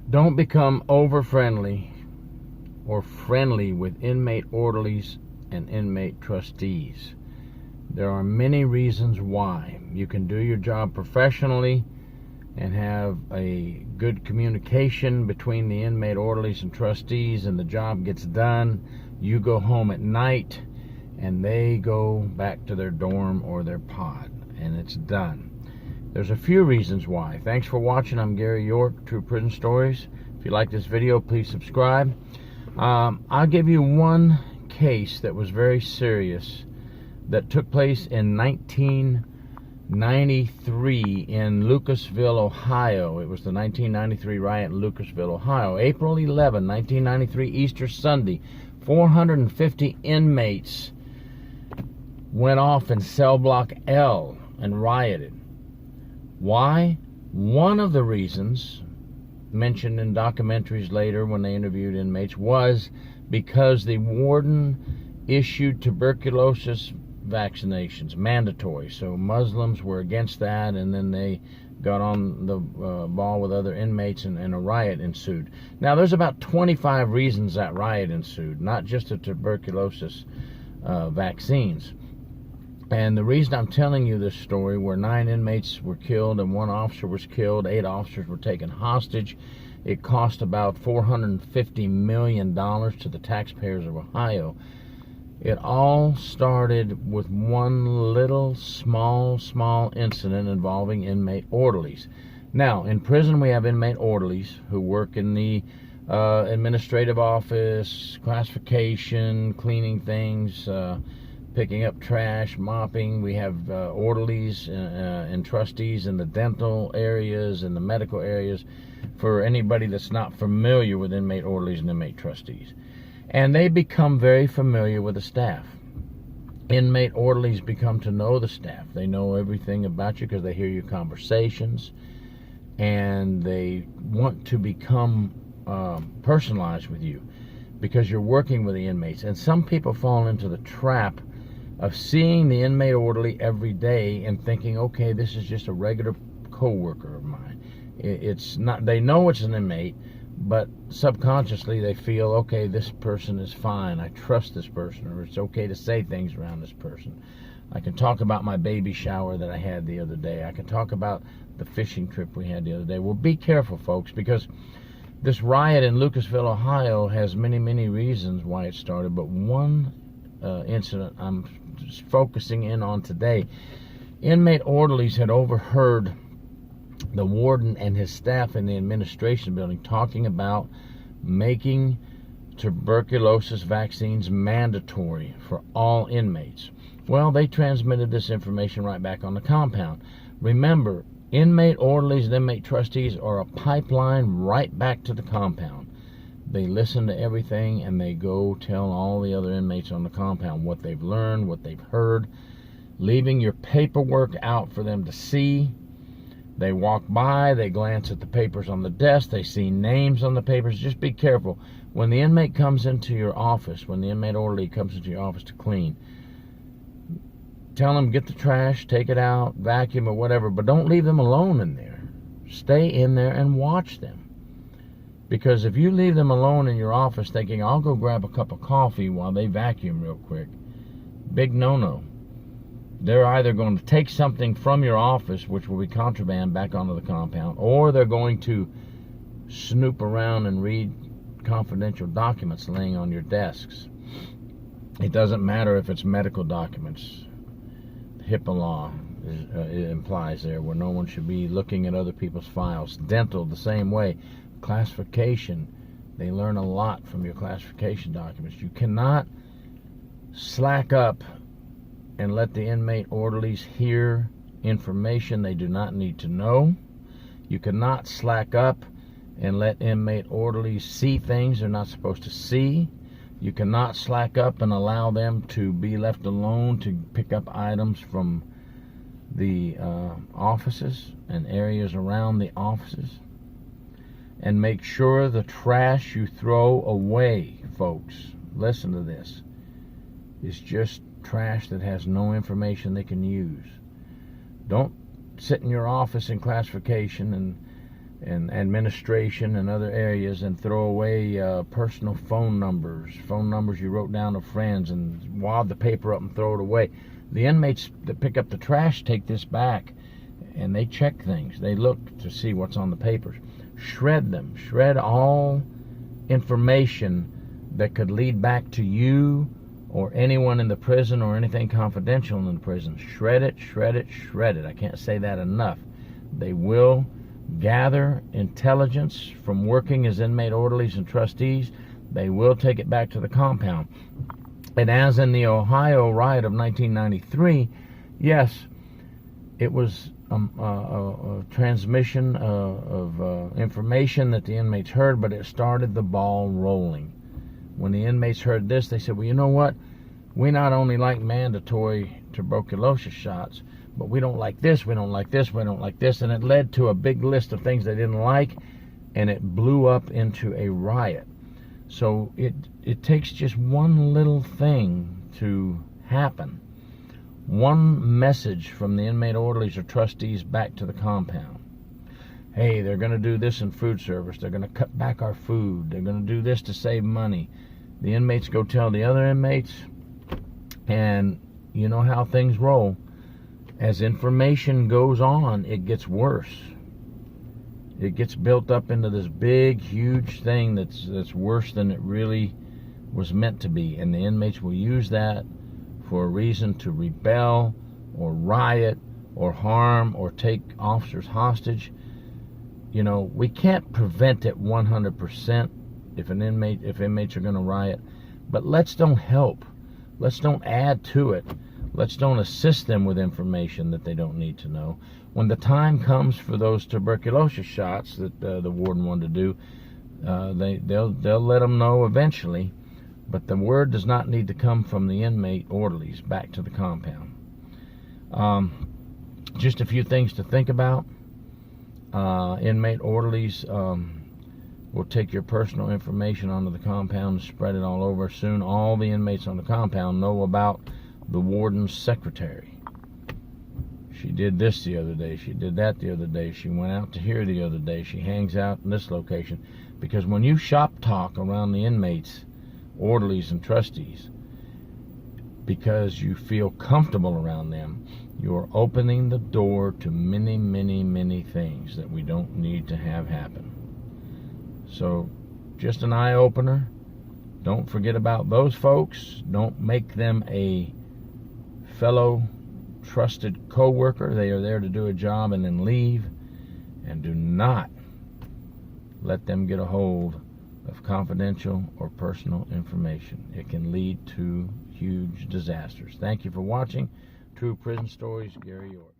Don't become over-friendly or friendly with inmate orderlies and inmate trustees. There are many reasons why. You can do your job professionally and have a good communication between the inmate orderlies and trustees, and the job gets done. You go home at night and they go back to their dorm or their pod, and it's done. There's a few reasons why. Thanks for watching. I'm Gary York, True Prison Stories. If you like this video, please subscribe. I'll give you one case that was very serious that took place in 1993 in Lucasville, Ohio. It was the 1993 riot in Lucasville, Ohio. April 11, 1993, Easter Sunday. 450 inmates went off in cell block L and rioted. Why? One of the reasons mentioned in documentaries later when they interviewed inmates was because the warden issued tuberculosis vaccinations, mandatory. So Muslims were against that, and then they got on the ball with other inmates, and a riot ensued. Now, there's about 25 reasons that riot ensued, not just the tuberculosis vaccines. And the reason I'm telling you this story, where 9 inmates were killed and 1 officer was killed, 8 officers were taken hostage. It cost about $450 million to the taxpayers of Ohio. It all started with one little small incident involving inmate orderlies. Now, in prison we have inmate orderlies who work in the administrative office, classification, cleaning things, picking up trash, mopping. We have orderlies and trustees in the dental areas and the medical areas, for anybody that's not familiar with inmate orderlies and inmate trustees. And they become very familiar with the staff. Inmate orderlies become to know the staff. They know everything about you because they hear your conversations, and they want to become personalized with you because you're working with the inmates. And some people fall into the trap of seeing the inmate orderly every day and thinking, okay, this is just a regular co-worker of mine. It's not, they know it's an inmate, but subconsciously they feel, okay, this person is fine, I trust this person, or it's okay to say things around this person. I can talk about my baby shower that I had the other day. I can talk about the fishing trip we had the other day. Well, be careful, folks, because this riot in Lucasville, Ohio has many reasons why it started, but one incident I'm just focusing in on today. Inmate orderlies had overheard the warden and his staff in the administration building talking about making tuberculosis vaccines mandatory for all inmates. Well, they transmitted this information right back on the compound. Remember, inmate orderlies and inmate trustees are a pipeline right back to the compound. They listen to everything, and they go tell all the other inmates on the compound what they've learned, what they've heard, leaving your paperwork out for them to see. They walk by, they glance at the papers on the desk, they see names on the papers. Just be careful. When the inmate comes into your office, when the inmate orderly comes into your office to clean, tell them, get the trash, take it out, vacuum or whatever, but don't leave them alone in there. Stay in there and watch them. Because if you leave them alone in your office thinking, I'll go grab a cup of coffee while they vacuum real quick, big no-no. They're either going to take something from your office, which will be contraband, back onto the compound, or they're going to snoop around and read confidential documents laying on your desks. It doesn't matter if it's medical documents. HIPAA law it implies there, where no one should be looking at other people's files. Dental, the same way. Classification, they learn a lot from your classification documents. You cannot slack up and let the inmate orderlies hear information they do not need to know. You cannot slack up and let inmate orderlies see things they're not supposed to see. You cannot slack up and allow them to be left alone to pick up items from the offices and areas around the offices. And make sure the trash you throw away, folks, listen to this, is just trash that has no information they can use. Don't sit in your office in classification and and administration and other areas, and throw away personal phone numbers you wrote down to friends, and wad the paper up and throw it away. The inmates that pick up the trash take this back, and they check things. They look to see what's on the papers. Shred them. Shred all information that could lead back to you or anyone in the prison or anything confidential in the prison. Shred it, shred it, shred it. I can't say that enough. They will gather intelligence from working as inmate orderlies and trustees. They will take it back to the compound. And as in the Ohio riot of 1993, yes, it was a transmission of information that the inmates heard, but it started the ball rolling. When the inmates heard this, they said, well, you know what? We not only like mandatory tuberculosis shots, but we don't like this, we don't like this, we don't like this. And it led to a big list of things they didn't like, and it blew up into a riot. So it takes just one little thing to happen. One message from the inmate orderlies or trustees back to the compound. Hey, they're going to do this in food service. They're going to cut back our food. They're going to do this to save money. The inmates go tell the other inmates, and you know how things roll. As information goes on, it gets worse. It gets built up into this big, huge thing that's worse than it really was meant to be. And the inmates will use that for a reason to rebel or riot or harm or take officers hostage. You know, we can't prevent it 100% if inmates are going to riot, but let's don't help. Let's don't add to it. Let's don't assist them with information that they don't need to know. When the time comes for those tuberculosis shots that the warden wanted to do, they'll let them know eventually. But the word does not need to come from the inmate orderlies back to the compound. Just a few things to think about. Inmate orderlies will take your personal information onto the compound and spread it all over. Soon all the inmates on the compound know about the warden's secretary. She did this the other day. She did that the other day. She went out to here the other day. She hangs out in this location. Because when you shop talk around the inmates, orderlies and trustees, because you feel comfortable around them, you're opening the door to many, many, many things that we don't need to have happen. So just an eye-opener. Don't forget about those folks. Don't make them a fellow trusted co-worker. They are there to do a job and then leave. And do not let them get a hold of confidential or personal information. It can lead to huge disasters. Thank you for watching True Prison Stories. Gary York.